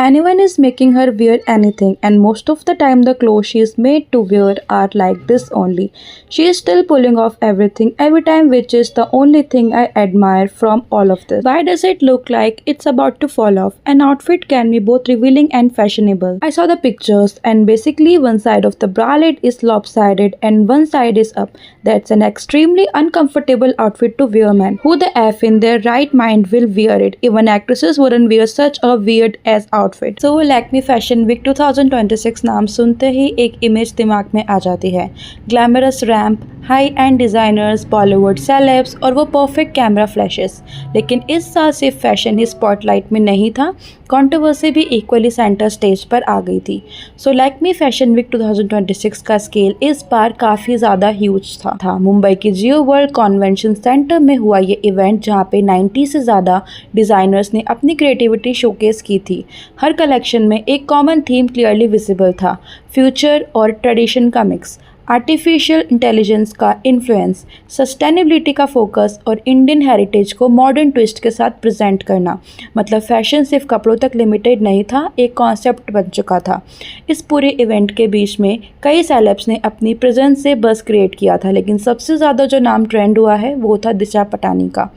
Anyone is making her wear anything, and most of the time, the clothes she is made to wear are like this only. She is still pulling off everything every time, which is the only thing I admire from all of this. Why does it look like it's about to fall off? An outfit can be both revealing and fashionable. I saw the pictures, and basically, one side of the bralette is lopsided and one side is up. That's an extremely uncomfortable outfit to wear, man. Who the F in their right mind will wear it? Even actresses wouldn't wear such a weird ass outfit. So Lakme fashion week 2026 नाम सुनते ही एक image दिमाग में आ जाती है। Glamorous ramp, high and designers, Bollywood celebs और वो perfect camera flashes. लेकिन इस साल सिर्फ फैशन ही स्पॉटलाइट में नहीं था, कंट्रोवर्सी भी इक्वली सेंटर स्टेज पर आ गई थी। सो लैक्मी फैशन वीक 2026 का स्केल इस बार काफ़ी ज़्यादा ह्यूज था। मुंबई की जियो वर्ल्ड कन्वेंशन सेंटर में हुआ ये इवेंट, जहाँ पे 90 से ज़्यादा डिज़ाइनर्स ने अपनी क्रिएटिविटी शोकेस की थी। हर कलेक्शन में एक कॉमन थीम क्लियरली विजिबल था, फ्यूचर और ट्रेडिशन का मिक्स, आर्टिफिशियल इंटेलिजेंस का इन्फ्लुएंस, सस्टेनेबिलिटी का फोकस और इंडियन हेरिटेज को मॉडर्न ट्विस्ट के साथ प्रेजेंट करना। मतलब फैशन सिर्फ कपड़ों तक लिमिटेड नहीं था, एक कॉन्सेप्ट बन चुका था। इस पूरे इवेंट के बीच में कई सेलेब्स ने अपनी प्रेजेंस से बस क्रिएट किया था, लेकिन सबसे ज़्यादा जो नाम ट्रेंड हुआ है वो था दिशा पटानी का।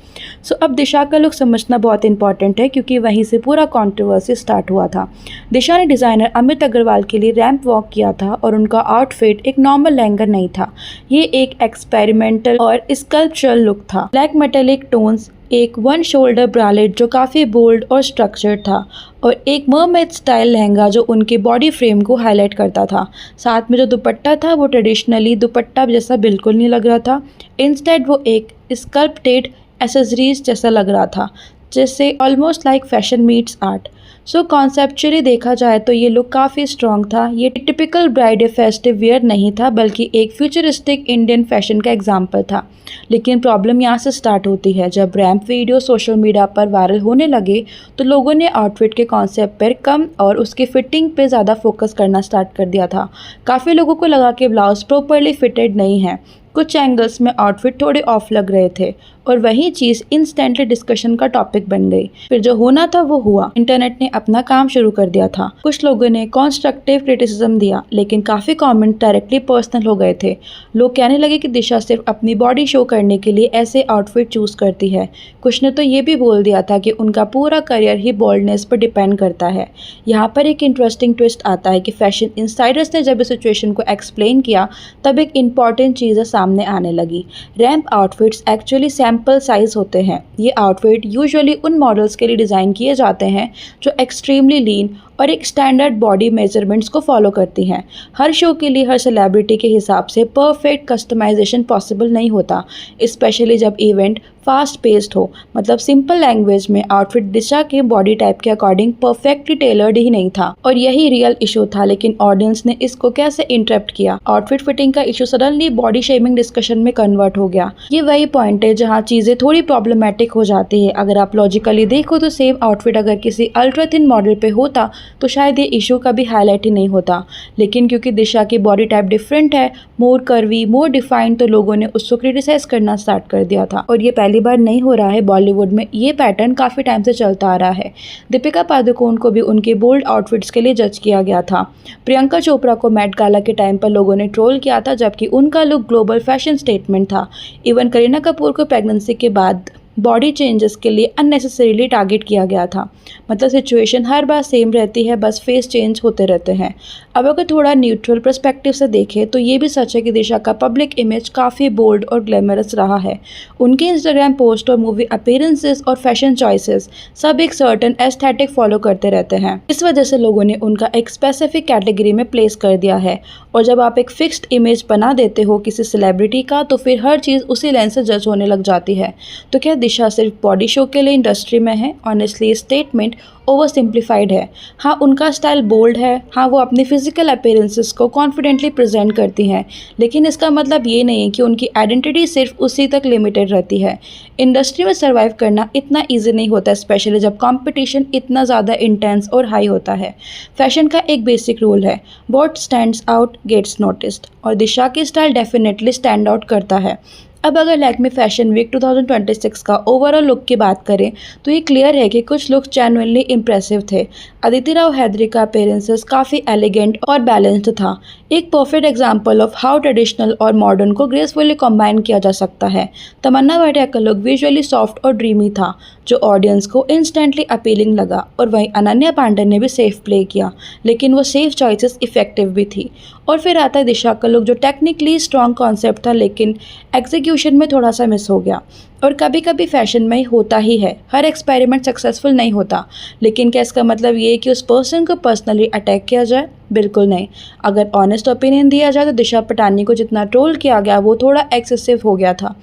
सो अब दिशा का लुक समझना बहुत इंपॉर्टेंट है, क्योंकि वहीं से पूरा कॉन्ट्रोवर्सी स्टार्ट हुआ था। दिशा ने डिज़ाइनर अमित अग्रवाल के लिए रैंप वॉक किया था और उनका आउटफिट एक नॉर्मल लहंगा नहीं था, ये एक एक्सपेरिमेंटल और स्कल्पचरल लुक था। ब्लैक मेटेलिक टोन्स, एक वन शोल्डर ब्रालेट जो काफ़ी बोल्ड और स्ट्रक्चर्ड था, और एक मरमेड स्टाइल लहंगा जो उनके बॉडी फ्रेम को हाईलाइट करता था। साथ में जो दुपट्टा था वो ट्रेडिशनली दुपट्टा जैसा बिल्कुल नहीं लग रहा था, इंस्टेड वो एक स्कल्प्टेड एसेसरीज जैसा लग रहा था, जिससे almost like fashion meets art. So conceptually देखा जाए तो ये लुक काफ़ी स्ट्रॉन्ग था। ये टिपिकल ब्राइडल फेस्टिव वेयर नहीं था, बल्कि एक फ्यूचरिस्टिक इंडियन फैशन का एग्जाम्पल था। लेकिन प्रॉब्लम यहाँ से स्टार्ट होती है। जब रैम्प वीडियो सोशल मीडिया पर वायरल होने लगे तो लोगों ने आउटफिट के कॉन्सेप्ट पर कम और उसकी फिटिंग पे ज़्यादा फोकस करना स्टार्ट कर दिया था। काफ़ी लोगों को लगा कि ब्लाउज प्रॉपरली फिटेड नहीं है, कुछ एंगल्स में आउटफिट थोड़े ऑफ लग रहे थे, और वही चीज़ इंस्टेंटली डिस्कशन का टॉपिक बन गई। फिर जो होना था वो हुआ। इंटरनेट ने अपना काम शुरू कर दिया था। कुछ लोगों ने कंस्ट्रक्टिव क्रिटिसिज्म दिया, लेकिन काफ़ी कमेंट डायरेक्टली पर्सनल हो गए थे। लोग कहने लगे कि दिशा सिर्फ अपनी बॉडी शो करने के लिए ऐसे आउटफिट चूज़ करती है। कुछ ने तो ये भी बोल दिया था कि उनका पूरा करियर ही बोल्डनेस पर डिपेंड करता है। यहाँ पर एक इंटरेस्टिंग ट्विस्ट आता है कि फैशन इनसाइडर्स ने जब इस सिचुएशन को एक्सप्लेन किया, तब एक इंपॉर्टेंट चीज़ सामने आने लगी। Ramp outfits actually sample size होते हैं। ये आउटफिट यूजुअली उन मॉडल्स के लिए डिज़ाइन किए जाते हैं जो एक्सट्रीमली लीन और एक स्टैंडर्ड बॉडी मेजरमेंट्स को फॉलो करती हैं। हर शो के लिए हर सेलिब्रिटी के हिसाब से परफेक्ट कस्टमाइजेशन पॉसिबल नहीं होता, स्पेशली जब इवेंट फास्ट पेस्ड हो। मतलब सिंपल लैंग्वेज में आउटफिट दिशा के बॉडी टाइप के अकॉर्डिंग परफेक्टली टेलर्ड ही नहीं था, और यही रियल इशू था। लेकिन ऑडियंस ने इसको कैसे इंटरप्ट किया? आउटफिट फिटिंग का issue suddenly body shaming discussion में कन्वर्ट हो गया। ये वही पॉइंट है जहाँ चीज़ें थोड़ी प्रॉब्लमेटिक हो जाती है। अगर आप लॉजिकली देखो तो सेम आउटफिट अगर किसी अल्ट्रा थिन मॉडल पे होता तो शायद ये इशू का भी हाईलाइट ही नहीं होता। लेकिन क्योंकि दिशा की बॉडी टाइप डिफरेंट है, मोर कर्वी, मोर डिफाइंड, तो लोगों ने उसको क्रिटिसाइज करना स्टार्ट कर दिया था। और ये पहली बार नहीं हो रहा है, बॉलीवुड में ये पैटर्न काफ़ी टाइम से चलता आ रहा है। दीपिका पादुकोण को भी उनके बोल्ड आउटफिट्स के लिए जज किया गया था। प्रियंका चोपड़ा को मेट गाला के टाइम पर लोगों ने ट्रोल किया था, जबकि उनका लुक ग्लोबल फैशन स्टेटमेंट था। इवन करीना कपूर को प्रेगनेंसी के बाद बॉडी चेंजेस के लिए अननेसेसरीली टारगेट किया गया था। मतलब सिचुएशन हर बार सेम रहती है, बस फेस चेंज होते रहते हैं। अब अगर थोड़ा न्यूट्रल पर्सपेक्टिव से देखें तो ये भी सच है कि दिशा का पब्लिक इमेज काफ़ी बोल्ड और ग्लैमरस रहा है। उनके इंस्टाग्राम पोस्ट और मूवी अपीयरेंसेस और फैशन चॉइसेस सब एक सर्टन एस्थेटिक फॉलो करते रहते हैं। इस वजह से लोगों ने उनका एक स्पेसिफिक कैटेगरी में प्लेस कर दिया है, और जब आप एक फिक्स्ड इमेज बना देते हो किसी सेलिब्रिटी का, तो फिर हर चीज़ उसी लेंस से जज होने लग जाती है। तो क्या दिशा सिर्फ बॉडी शो के लिए इंडस्ट्री में है? ऑनेस्टली ये स्टेटमेंट ओवर सिंप्लीफाइड है। हाँ, उनका स्टाइल बोल्ड है, हाँ वो अपनी फिजिकल अपीयरेंसेस को कॉन्फिडेंटली प्रेजेंट करती हैं, लेकिन इसका मतलब ये नहीं है कि उनकी आइडेंटिटी सिर्फ उसी तक लिमिटेड रहती है। इंडस्ट्री में सर्वाइव करना इतना ईजी नहीं होता, स्पेशली जब कंपटीशन इतना ज़्यादा इंटेंस और हाई होता है। फैशन का एक बेसिक रूल है, what stands out gets noticed, और दिशा की स्टाइल डेफिनेटली स्टैंड आउट करता है। अब अगर लैक्मे फैशन वीक 2026 का ओवरऑल लुक की बात करें तो ये क्लियर है कि कुछ लुक्स जेन्युइनली इम्प्रेसिव थे। अदिति राव हैदरी का अपीयरेंसेस काफ़ी एलिगेंट और बैलेंस्ड था, एक perfect example of how traditional और मॉडर्न को ग्रेसफुली कंबाइन किया जा सकता है। तमन्ना भाटिया का लुक विजुअली सॉफ्ट और ड्रीमी था, जो ऑडियंस को इंस्टेंटली अपीलिंग लगा। और वहीं अनन्या पांडे ने भी सेफ प्ले किया, लेकिन वो सेफ चॉइसेस इफेक्टिव भी थी। और फिर आता है दिशा का लुक, जो टेक्निकली स्ट्रॉन्ग कॉन्सेप्ट था लेकिन एग्जीक्यूशन में थोड़ा सा मिस हो गया। और कभी कभी फैशन में होता ही है, हर एक्सपेरिमेंट सक्सेसफुल नहीं होता। लेकिन क्या इसका मतलब ये है कि उस पर्सन को पर्सनली अटैक किया जाए? बिल्कुल नहीं। अगर ऑनेस्ट ओपिनियन दिया जाए तो दिशा पटानी को जितना ट्रोल किया गया वो थोड़ा एक्सेसिव हो गया था।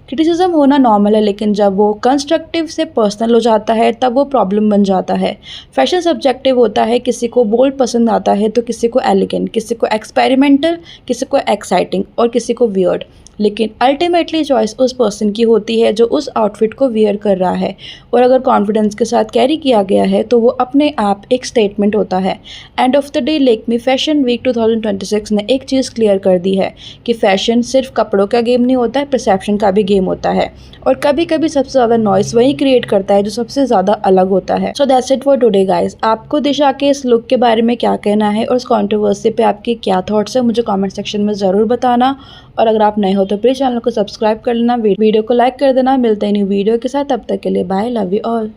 क्रिटिसिज्म होना नॉर्मल है, लेकिन जब वो कंस्ट्रक्टिव से पर्सनल हो जाता है तब वो प्रॉब्लम बन जाता है। फैशन सब्जेक्टिव होता है, किसी को बोल्ड पसंद आता है तो किसी को एलिगेंट, किसी को एक्सपेरिमेंटल, किसी को एक्साइटिंग और किसी को वियर्ड। लेकिन अल्टीमेटली चॉइस उस पर्सन की होती है जो उस आउटफिट को वियर कर रहा है। और अगर कॉन्फिडेंस के साथ कैरी किया गया है तो वो अपने आप एक स्टेटमेंट होता है। End of the day Lakme fashion week 2026 ने एक चीज़ क्लियर कर दी है कि फैशन सिर्फ कपड़ों का गेम नहीं होता है, परसेप्शन का भी गेम होता है। और कभी कभी सबसे ज़्यादा नॉइस वही क्रिएट करता है जो सबसे ज़्यादा अलग होता है। So that's it for today guys. आपको दिशा के इस लुक के बारे में क्या कहना है और इस कॉन्ट्रोवर्सी पे आपके क्या थॉट्स है, मुझे कमेंट सेक्शन में ज़रूर बताना। और अगर आप नए हो तो प्लीज़ चैनल को सब्सक्राइब कर लेना, वीडियो को लाइक कर देना। मिलते हैं न्यू वीडियो के साथ, तब तक के लिए बाय, लव यू ऑल।